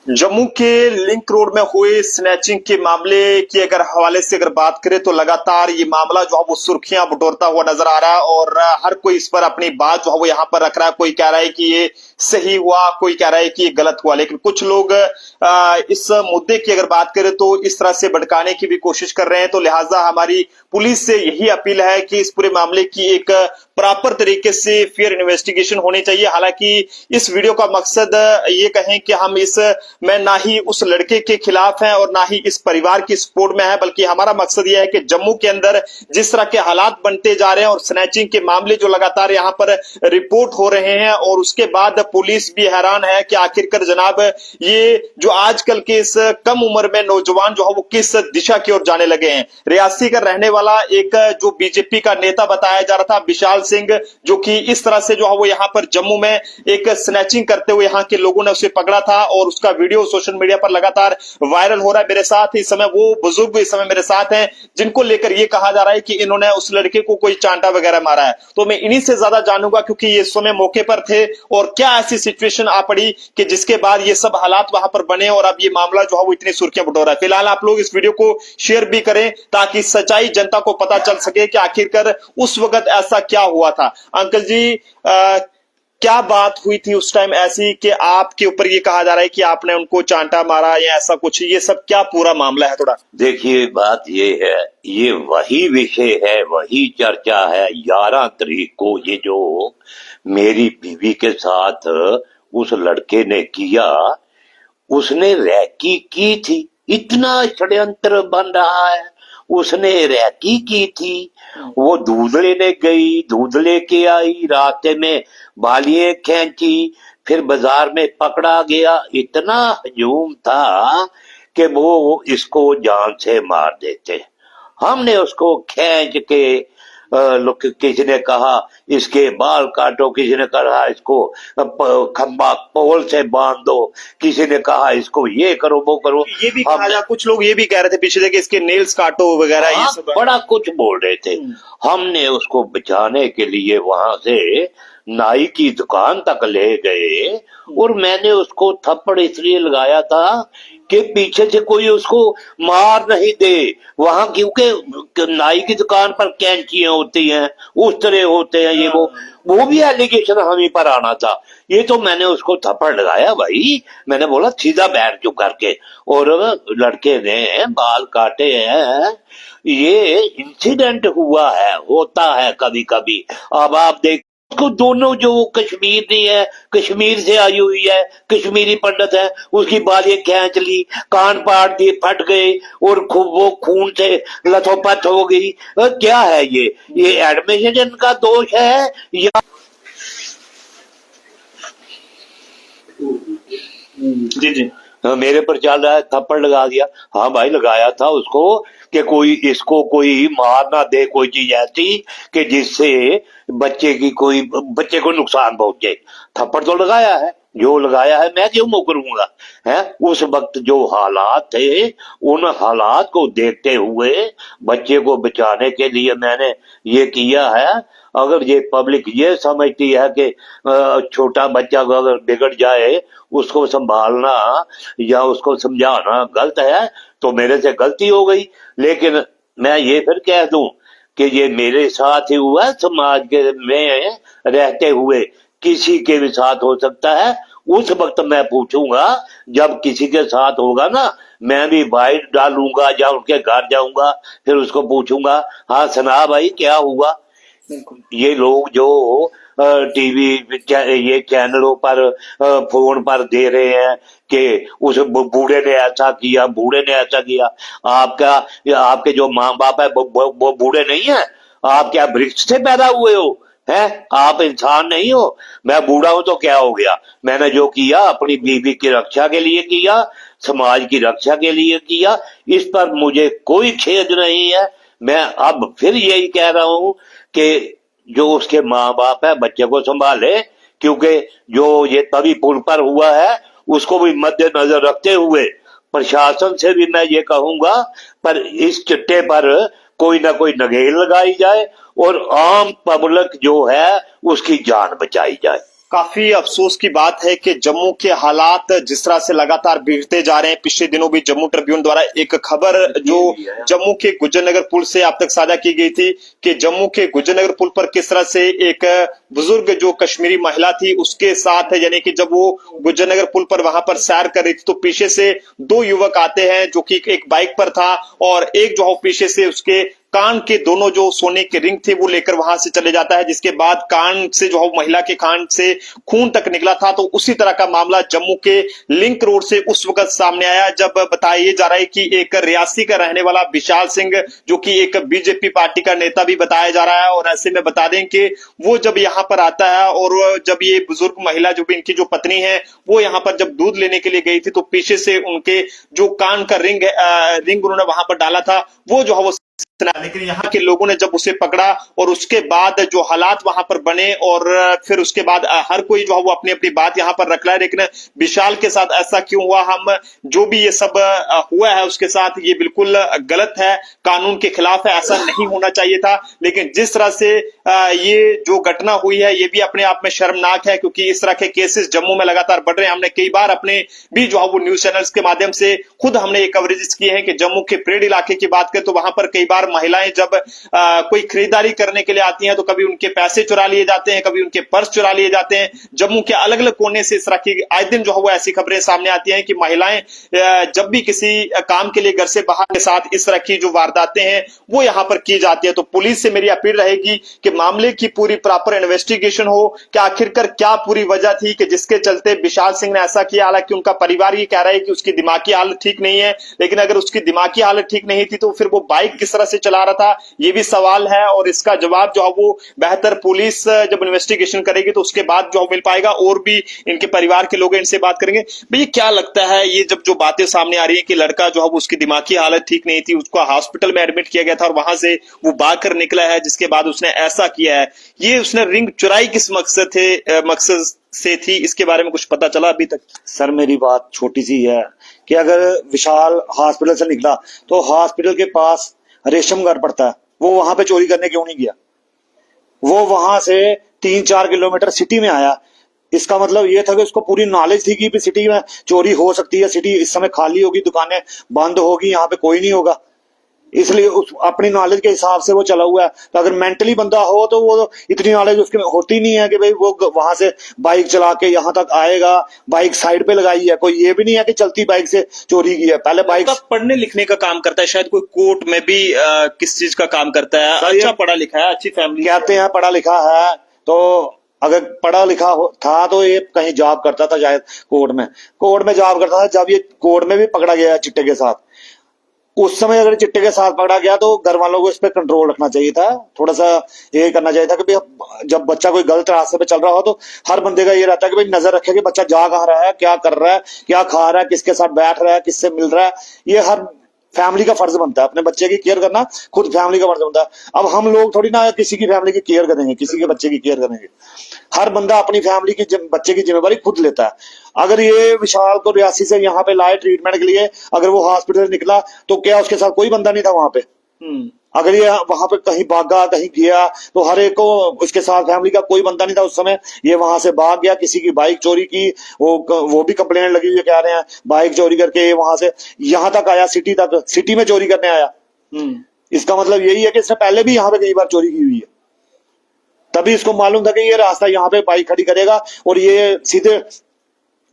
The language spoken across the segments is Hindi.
जम्मू के लिंक रोड में हुए स्नैचिंग के मामले के अगर हवाले से अगर बात करें तो लगातार ये मामला जो है वो सुर्खियां बटोरता हुआ नजर आ रहा है और हर कोई इस पर अपनी बात जो है वो यहाँ पर रख रहा है। कोई कह रहा है कि ये सही हुआ, कोई कह रहा है कि ये गलत हुआ, लेकिन कुछ लोग इस मुद्दे की अगर बात करें तो इस तरह से भड़काने की भी कोशिश कर रहे हैं। तो लिहाजा हमारी पुलिस से यही अपील है कि इस पूरे मामले की एक प्रॉपर तरीके से फेयर इन्वेस्टिगेशन होनी चाहिए। हालांकि इस वीडियो का मकसद ये कहें कि हम इस में ना ही उस लड़के के खिलाफ हैं और ना ही इस परिवार की सपोर्ट में है, बल्कि हमारा मकसद यह है कि जम्मू के अंदर जिस तरह के हालात बनते जा रहे हैं और स्नैचिंग के मामले जो लगातार यहां पर रिपोर्ट हो रहे हैं और उसके बाद पुलिस भी हैरान है कि आखिरकार जनाब ये जो आजकल के इस कम उम्र में नौजवान जो है वो किस दिशा की ओर जाने लगे हैं। रियासी का रहने वाला एक जो बीजेपी का नेता बताया जा रहा था विशाल सिंह, जो कि इस तरह से जो है वो यहाँ पर जम्मू में एक स्नैचिंग करते हुए यहाँ के लोगों ने उसे पकड़ा था और उसका वीडियो सोशल मीडिया पर लगातार वायरल हो रहा है। मेरे साथ इस समय वो बुजुर्ग इस समय मेरे साथ हैं जिनको लेकर ये कहा जा रहा है कि इन्होंने उस लड़के को कोई चांटा वगैरह मारा है। तो मैं इन्हीं से ज्यादा जानूंगा क्योंकि ये इस समय मौके पर थे और क्या ऐसी सिचुएशन आ पड़ी कि जिसके बाद ये सब हालात वहां पर बने और अब ये मामला जो है वो इतनी सुर्खियां बटोर रहा है। फिलहाल आप लोग इस वीडियो को शेयर भी करें ताकि सच्चाई जनता को पता चल सके कि आखिरकार उस वक्त ऐसा क्या हुआ था। अंकल जी, क्या बात हुई थी उस टाइम ऐसी कि आपके ऊपर ये कहा जा रहा है कि आपने उनको चांटा मारा या ऐसा कुछ, ये सब क्या पूरा मामला है? थोड़ा देखिए, बात ये है, ये वही विषय है, वही चर्चा है। 11 तारीख को ये जो मेरी बीवी के साथ उस लड़के ने किया, उसने रैकी की थी। इतना षड्यंत्र बन रहा है, उसने रैकी की थी। वो दूध लेने गई, दूध लेके आई, रास्ते में बालियां खींची, फिर बाजार में पकड़ा गया। इतना हजूम था कि वो इसको जान से मार देते। हमने उसको खींच के किसी ने कहा इसके बाल काटो, किसी ने कहा इसको खंबा पोल से बांध दो, किसी ने कहा इसको ये करो वो करो। ये भी कहा जा, कुछ लोग ये भी कह रहे थे पिछले कि इसके नेल्स काटो वगैरह, ये सब बड़ा कुछ बोल रहे थे। हमने उसको बचाने के लिए वहां से नाई की दुकान तक ले गए और मैंने उसको थप्पड़ इसलिए लगाया था कि पीछे से कोई उसको मार नहीं दे वहां, क्योंकि नाई की दुकान पर कैंचियां होती हैं, उस तरह होते हैं ये वो भी एलिगेशन हमें पर आना था। ये तो मैंने उसको थप्पड़ लगाया भाई, मैंने बोला सीधा बैठ चुप करके, और लड़के ने बाल काटे हैं। ये इंसिडेंट हुआ है, होता है कभी कभी। अब आप देख उसको, दोनों जो कश्मीरी है, कश्मीर से आई हुई है, कश्मीरी पंडित है, उसकी बालियां खींच ली, कान पाट दिए, फट गए और खूब वो खून से लथोपथ हो गई। क्या है ये एडमिशन का दोष है या? जी जी मेरे पर चल रहा है, थप्पड़ लगा दिया। हाँ भाई, लगाया था उसको कि कोई इसको कोई मार ना दे, कोई चीज ऐसी कि जिससे बच्चे को नुकसान पहुंचे। थप्पड़ तो लगाया है, जो लगाया है मैं क्यों मुकरूंगा है। उस वक्त जो हालात थे, उन हालात को देखते हुए बच्चे को बचाने के लिए मैंने ये किया है। अगर ये पब्लिक ये समझती है कि छोटा बच्चा को अगर बिगड़ जाए उसको संभालना या उसको समझाना गलत है, तो मेरे से गलती हो गई। लेकिन मैं ये फिर कह दूं कि ये मेरे साथ ही हुआ, समाज के में रहते हुए किसी के भी साथ हो सकता है। उस वक्त मैं पूछूंगा, जब किसी के साथ होगा ना, मैं भी बाइट डालूंगा या उनके घर जाऊंगा, फिर उसको पूछूंगा, हाँ सुना भाई क्या हुआ। ये लोग जो टीवी ये चैनलों पर फोन पर दे रहे हैं कि उस बूढ़े ने ऐसा किया, बूढ़े ने ऐसा किया। आपके जो माँ बाप है वो बूढ़े नहीं है। आप क्या वृक्ष से पैदा हुए हो? हैं? आप इंसान नहीं हो। मैं बूढ़ा हूं तो क्या हो गया? मैंने जो किया अपनी बीवी की रक्षा के लिए किया, समाज की रक्षा के लिए किया। इस पर मुझे कोई खेद नहीं है। मैं अब फिर यही कह रहा हूं कि जो उसके माँ बाप है बच्चे को संभाले, क्योंकि जो ये तभी पुल पर हुआ है उसको भी मद्देनजर रखते हुए प्रशासन से भी मैं ये कहूंगा, पर इस चिट्टे पर कोई ना कोई नकेल लगाई जाए और आम पब्लिक जो है उसकी जान बचाई जाए। काफी अफसोस की बात है कि जम्मू के हालात जिस तरह से लगातार बिगड़ते जा रहे हैं। पिछले दिनों भी जम्मू ट्रिब्यून द्वारा एक खबर जो जम्मू के गुज्जरनगर पुल से आप तक साझा की गई थी कि जम्मू के गुज्जरनगर पुल पर किस तरह से एक बुजुर्ग जो कश्मीरी महिला थी उसके साथ, यानी कि जब वो गुज्जरनगर पुल पर वहां पर सैर कर रही थी तो पीछे से दो युवक आते हैं जो कि एक बाइक पर था और एक जो है पीछे से उसके कान के दोनों जो सोने के रिंग थे वो लेकर वहां से चले जाता है, जिसके बाद कान से जो है महिला के कान से खून तक निकला था। तो उसी तरह का मामला जम्मू के लिंक रोड से उस वक्त सामने आया जब बताया जा रहा है कि एक रियासी का रहने वाला विशाल सिंह जो कि एक बीजेपी पार्टी का नेता भी बताया जा रहा है, और ऐसे में बता दें कि वो जब यहाँ पर आता है और जब ये बुजुर्ग महिला जो भी इनकी जो पत्नी है वो यहाँ पर जब दूध लेने के लिए गई थी तो पीछे से उनके जो कान का रिंग उन्होंने वहां पर डाला था, वो जो है वो लेकिन यहाँ के लोगों ने जब उसे पकड़ा और उसके बाद जो हालात वहां पर बने और फिर उसके बाद हर कोई जो है वो अपनी अपनी बात यहाँ पर रख रहा है। लेकिन विशाल के साथ ऐसा क्यों हुआ, हम जो भी ये सब हुआ है उसके साथ ये बिल्कुल गलत है, कानून के खिलाफ है, ऐसा नहीं होना चाहिए था। लेकिन जिस तरह से ये जो घटना हुई है ये भी अपने आप में शर्मनाक है, क्योंकि इस तरह के केसेस जम्मू में लगातार बढ़ रहे हैं। हमने कई बार अपने भी जो है वो न्यूज चैनल्स के माध्यम से खुद हमने ये कवरेजेस किए हैं कि जम्मू के परेड इलाके की बात करें तो वहां पर कई बार महिलाएं जब कोई खरीदारी करने के लिए आती हैं तो कभी उनके पैसे चुरा लिए जाते हैं, कभी उनके पर्स चुरा लिए जाते हैं। जम्मू के अलग अलग कोने से इस तरह की आए दिन जो है वो ऐसी खबरें सामने आती हैं कि महिलाएं जब भी किसी काम के लिए घर से बाहर के साथ इस तरह की जो वारदातें हैं वो यहां पर की जाती है। तो पुलिस से मेरी अपील रहेगी कि मामले की पूरी प्रॉपर इन्वेस्टिगेशन हो कि आखिरकार क्या पूरी वजह थी कि जिसके चलते विशाल सिंह ने ऐसा किया। हालांकि उनका परिवार ये कह रहा है कि उसकी दिमागी हालत ठीक नहीं है, लेकिन अगर उसकी दिमागी हालत ठीक नहीं थी तो फिर वो बाइक किस तरह से चला रहा था ये भी सवाल है, और इसका जवाब जो है वो बेहतर पुलिस जब इन्वेस्टिगेशन करेगी तो उसके बाद जो मिल पाएगा। और भी इनके परिवार के लोग इनसे बात करेंगे। भैया क्या लगता है ये जब जो बातें सामने आ रही है कि लड़का जो है वो उसकी दिमागी हालत ठीक नहीं थी, उसको हॉस्पिटल में एडमिट किया गया था और वहां से वो भागकर निकला है जिसके बाद उसने ऐसा किया है, ये उसने रिंग चुराई किस मकसद से थी, इसके बारे में कुछ पता चला अभी तक? सर मेरी बात छोटी सी है कि अगर विशाल हॉस्पिटल से निकला तो हॉस्पिटल के पास रेशम घर पड़ता है, वो वहां पे चोरी करने क्यों नहीं गया? वो वहां से 3-4 किलोमीटर सिटी में आया। इसका मतलब ये था कि उसको पूरी नॉलेज थी कि सिटी में चोरी हो सकती है, सिटी इस समय खाली होगी, दुकानें बंद होगी, यहाँ पे कोई नहीं होगा, इसलिए उस अपनी नॉलेज के हिसाब से वो चला हुआ है। तो अगर मेंटली बंदा हो तो वो इतनी नॉलेज उसके होती नहीं है कि भाई वो वहां से बाइक चला के यहाँ तक आएगा, बाइक साइड पे लगाई है, कोई ये भी नहीं है कि चलती बाइक से चोरी की है। पहले बाइक पढ़ने लिखने का काम करता है, शायद कोई कोर्ट में भी किस चीज का काम करता है, अच्छा पढ़ा लिखा है, अच्छी फैमिली कहते हैं पढ़ा लिखा है, तो अगर पढ़ा लिखा था तो ये कहीं जॉब करता था, शायद कोर्ट में जॉब करता था। जब ये कोर्ट में भी पकड़ा गया चिट्टे के साथ, उस समय अगर चिट्टे के साथ पकड़ा गया तो घर वालों को इस पे कंट्रोल रखना चाहिए था, थोड़ा सा ये करना चाहिए था कि भाई जब बच्चा कोई गलत रास्ते पे चल रहा हो तो हर बंदे का ये रहता है कि भाई नजर रखे कि बच्चा जा कहाँ रहा है, क्या कर रहा है, क्या खा रहा है, किसके साथ बैठ रहा है, किससे मिल रहा है। ये हर फैमिली का फर्ज बनता है, अपने बच्चे की केयर करना खुद फैमिली का फर्ज बनता है। अब हम लोग थोड़ी ना किसी की फैमिली की केयर करेंगे, किसी के बच्चे की केयर करेंगे। हर बंदा अपनी फैमिली की बच्चे की जिम्मेवारी खुद लेता है। अगर ये विशाल को रियासी से यहाँ पे लाए ट्रीटमेंट के लिए, अगर वो हॉस्पिटल निकला तो क्या उसके साथ कोई बंदा नहीं था वहां पे? अगर ये वहां पे कहीं भागा, कहीं गया तो हर एक को उसके साथ फैमिली का कोई बंदा नहीं था उस समय। ये वहां से भाग गया, किसी की बाइक चोरी की, वो भी कंप्लेंट लगी हुई कह रहे हैं बाइक चोरी करके वहां से यहाँ तक आया, सिटी में चोरी करने आया। इसका मतलब यही है कि इसने पहले भी यहाँ पे कई बार चोरी की हुई है, तभी इसको मालूम था कि ये रास्ता यहाँ पे बाइक खड़ी करेगा और ये सीधे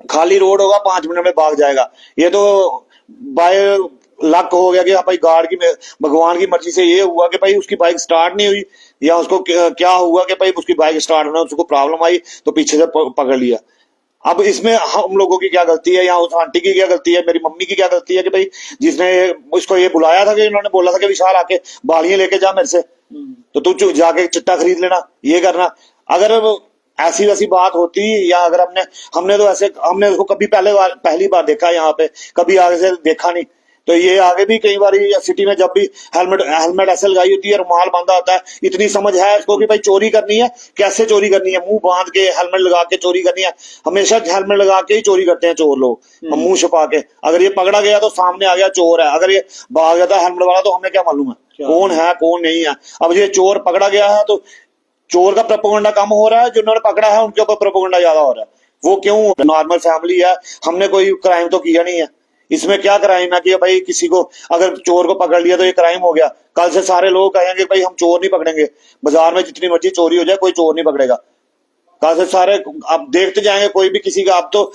खाली रोड होगा, 5 मिनट में भाग जाएगा। ये तो बाय लक हो गया कि भाई गार्ड की, भगवान की मर्जी से ये हुआ कि भाई उसकी बाइक स्टार्ट नहीं हुई, या उसको क्या हुआ कि भाई उसकी बाइक स्टार्ट होना, उसको प्रॉब्लम आई तो पीछे से पकड़ लिया। अब इसमें हम लोगों की क्या गलती है, या उस आंटी की क्या गलती है, मेरी मम्मी की क्या गलती है कि भाई जिसने उसको ये बुलाया था कि इन्होंने बोला था कि विशाल आके बालियां लेके जा मेरे से, तो तू जाके चिट्टा खरीद लेना, ये करना। अगर ऐसी वैसी बात होती, या अगर हमने तो ऐसे हमने उसको कभी पहली बार देखा यहाँ पे, कभी आगे से देखा नहीं, तो ये आगे भी कई बार सिटी में जब भी हेलमेट ऐसे लगाई होती है, रुमाल बांधा होता है, इतनी समझ है इसको कि भाई चोरी करनी है, कैसे चोरी करनी है, मुंह बांध के हेलमेट लगा के चोरी करनी है। हमेशा हेलमेट लगा के ही चोरी करते हैं चोर लोग, मुंह छुपा के। अगर ये पकड़ा गया तो सामने आ गया चोर है, अगर ये भाग गया था हेलमेट वाला तो हमें क्या मालूम है कौन है कौन नहीं है। अब ये चोर पकड़ा गया है तो चोर का प्रोपोगंडा कम हो रहा है, जो उन्होंने पकड़ा है उनके ऊपर प्रोपोगंडा ज्यादा हो रहा है। वो क्यों? नॉर्मल फैमिली है, हमने कोई क्राइम तो किया नहीं है। इसमें क्या क्राइम है कि भाई किसी को अगर चोर को पकड़ लिया तो ये क्राइम हो गया, कल से सारे लोग कहेंगे भाई हम चोर नहीं पकड़ेंगे, बाजार में जितनी मर्जी चोरी हो जाए कोई चोर नहीं पकड़ेगा। कल से सारे अब देखते जाएंगे, कोई भी किसी का, अब तो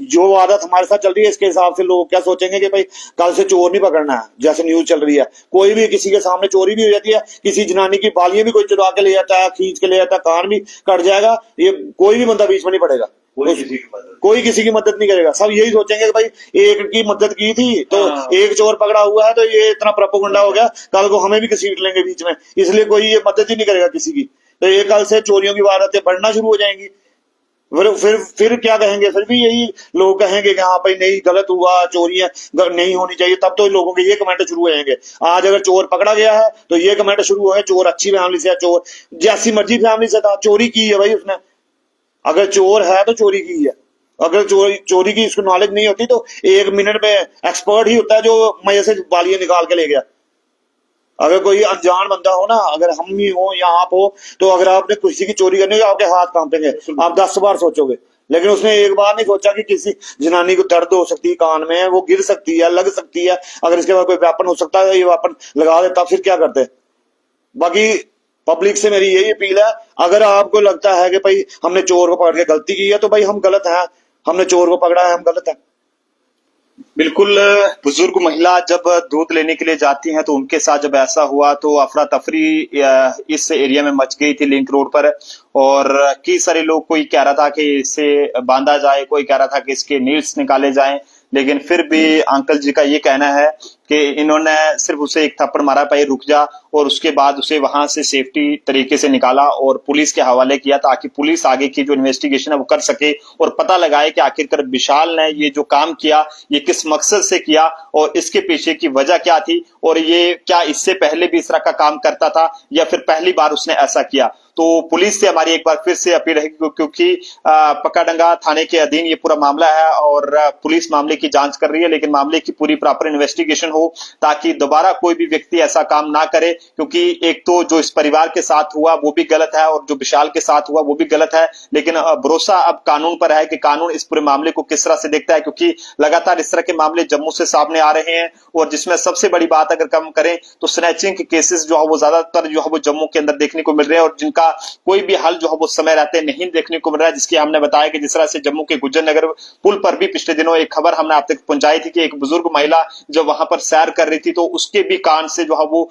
जो आदत हमारे साथ चल रही है इसके हिसाब से लोग क्या सोचेंगे कि भाई कल से चोर नहीं पकड़ना है। जैसे न्यूज चल रही है, कोई भी किसी के सामने चोरी भी हो जाती है, किसी जनानी की बालियां भी कोई चुरा के ले जाता है, खींच के ले जाता है, कान भी कट जाएगा, ये कोई भी बंदा बीच में नहीं पड़ेगा, कोई किसी की मदद नहीं करेगा। सब यही सोचेंगे कि भाई एक की मदद की थी तो एक चोर पकड़ा हुआ है तो ये इतना प्रोपोगंडा हो गया, कल को हमें भी घसीट लेंगे बीच में, इसलिए कोई ये मदद ही नहीं करेगा किसी की। तो ये कल से चोरियों की वारदातें बढ़ना शुरू हो जाएंगी। फिर क्या कहेंगे? फिर भी यही लोग कहेंगे कि हाँ भाई नहीं, गलत हुआ, चोरियां नहीं होनी चाहिए। तब तो लोगों के ये कमेंट शुरू हो जाएंगे। आज अगर चोर पकड़ा गया है तो ये कमेंट शुरू हुए, चोर अच्छी फैमिली से है, चोर जैसी मर्जी फैमिली से था, चोरी की है भाई उसने। अगर चोर है तो चोरी की है। अगर चोरी की इसको नॉलेज नहीं होती तो 1 मिनट में एक्सपर्ट ही होता है जो मजे से बालियां निकाल के ले गया। अगर कोई अनजान बंदा हो ना, अगर हम ही हो या आप हो, तो अगर आपने किसी की चोरी करनी हो आपके हाथ कांपेंगे, आप 10 बार सोचोगे। लेकिन उसने एक बार नहीं सोचा कि किसी जनानी को दर्द हो सकती है कान में, वो गिर सकती है, लग सकती है, अगर इसके बाद कोई वेपन हो सकता है, ये वेपन लगा देता, फिर क्या करते। बाकी पब्लिक से मेरी यही अपील है, अगर आपको लगता है कि भाई हमने चोर को पकड़ के गलती की है तो भाई हम गलत हैं, हमने चोर को पकड़ा है, हम गलत है। बिल्कुल। बुजुर्ग महिला जब दूध लेने के लिए जाती हैं तो उनके साथ जब ऐसा हुआ तो अफरा तफरी इस एरिया में मच गई थी, लिंक रोड पर। और कई सारे लोग, कोई कह रहा था कि इसे बांधा जाए, कोई कह रहा था कि इसके नील्स निकाले जाएं, लेकिन फिर भी अंकल जी का ये कहना है कि इन्होंने सिर्फ उसे एक थप्पड़ मारा, भाई रुक जा, और उसके बाद उसे वहां से सेफ्टी तरीके से निकाला और पुलिस के हवाले किया, ताकि पुलिस आगे की जो इन्वेस्टिगेशन है वो कर सके और पता लगाए कि आखिरकार विशाल ने ये जो काम किया ये किस मकसद से किया और इसके पीछे की वजह क्या थी, और ये क्या इससे पहले भी इस तरह का काम करता था या फिर पहली बार उसने ऐसा किया। तो पुलिस से हमारी एक बार फिर से अपील है, क्योंकि पकाडंगा थाने के अधीन ये पूरा मामला है और पुलिस मामले की जांच कर रही है, लेकिन मामले की पूरी प्रॉपर इन्वेस्टिगेशन हो ताकि दोबारा कोई भी व्यक्ति ऐसा काम ना करे। क्योंकि एक तो जो इस परिवार के साथ हुआ वो भी गलत है और जो विशाल के साथ हुआ वो भी गलत है, लेकिन भरोसा अब कानून पर है कि कानून इस पूरे मामले को किस तरह से देखता है, क्योंकि लगातार इस तरह के मामले जम्मू से सामने आ रहे हैं। और जिसमें सबसे बड़ी बात अगर कम करें तो स्नैचिंग के केसेस जो है वो ज्यादातर जो है वो जम्मू के अंदर देखने को मिल रहे हैं और जिनका कोई भी हल जो है वो समय रहते नहीं देखने को मिल रहा है। जिसकी हमने बताया कि जिस तरह से जम्मू के गुज्जर नगर पुल पर भी पिछले दिनों एक खबर हमने आप तक पहुंचाई थी कि एक बुजुर्ग महिला जब वहां पर सैर कर रही थी तो उसके भी कान से जो है वो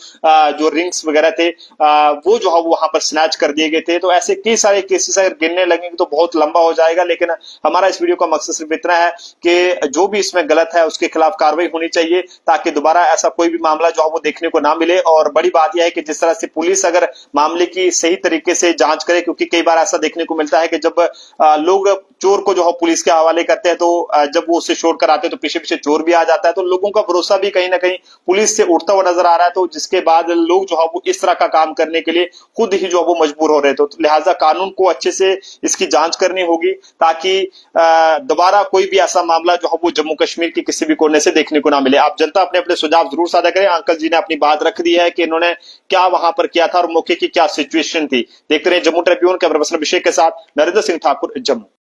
जो रिंग्स वगैरह थे वो जो है वो वहां पर स्नैच कर दिए गए थे। तो ऐसे कई सारे केसेस अगर गिनने लगेंगे तो बहुत लंबा हो जाएगा, लेकिन हमारा इस वीडियो का मकसद सिर्फ इतना है कि जो भी इसमें गलत है उसके खिलाफ कार्रवाई होनी चाहिए ताकि दोबारा ऐसा कोई भी मामला जो है वो देखने को ना मिले। और बड़ी बात यह है कि जिस तरह से पुलिस अगर मामले की सही तरीके से जांच करे, क्योंकि कई बार ऐसा देखने को मिलता है कि जब लोग चोर को जो है पुलिस के हवाले करते हैं तो जब वो उसे छोड़ कर आते हैं तो पीछे पीछे चोर भी आ जाता है, तो लोगों का भरोसा भी कहीं ना कहीं पुलिस से उठता हुआ नजर आ रहा है। तो जिसके बाद लोग जो है वो इस तरह का काम करने के लिए खुद ही जो है वो मजबूर हो रहे थे। तो लिहाजा कानून को अच्छे से इसकी जांच करनी होगी ताकि दोबारा कोई भी ऐसा मामला जो है वो जम्मू कश्मीर के किसी भी कोने से देखने को ना मिले। आप जनता अपने अपने सुझाव जरूर साझा करें। अंकल जी ने अपनी बात रख दी है कि इन्होंने क्या वहां पर किया था और मौके की क्या सिचुएशन थी। देखते रहे जम्मू ट्रिब्यून। कैमरा पर्सन अभिषेक के साथ नरेंद्र सिंह ठाकुर, जम्मू।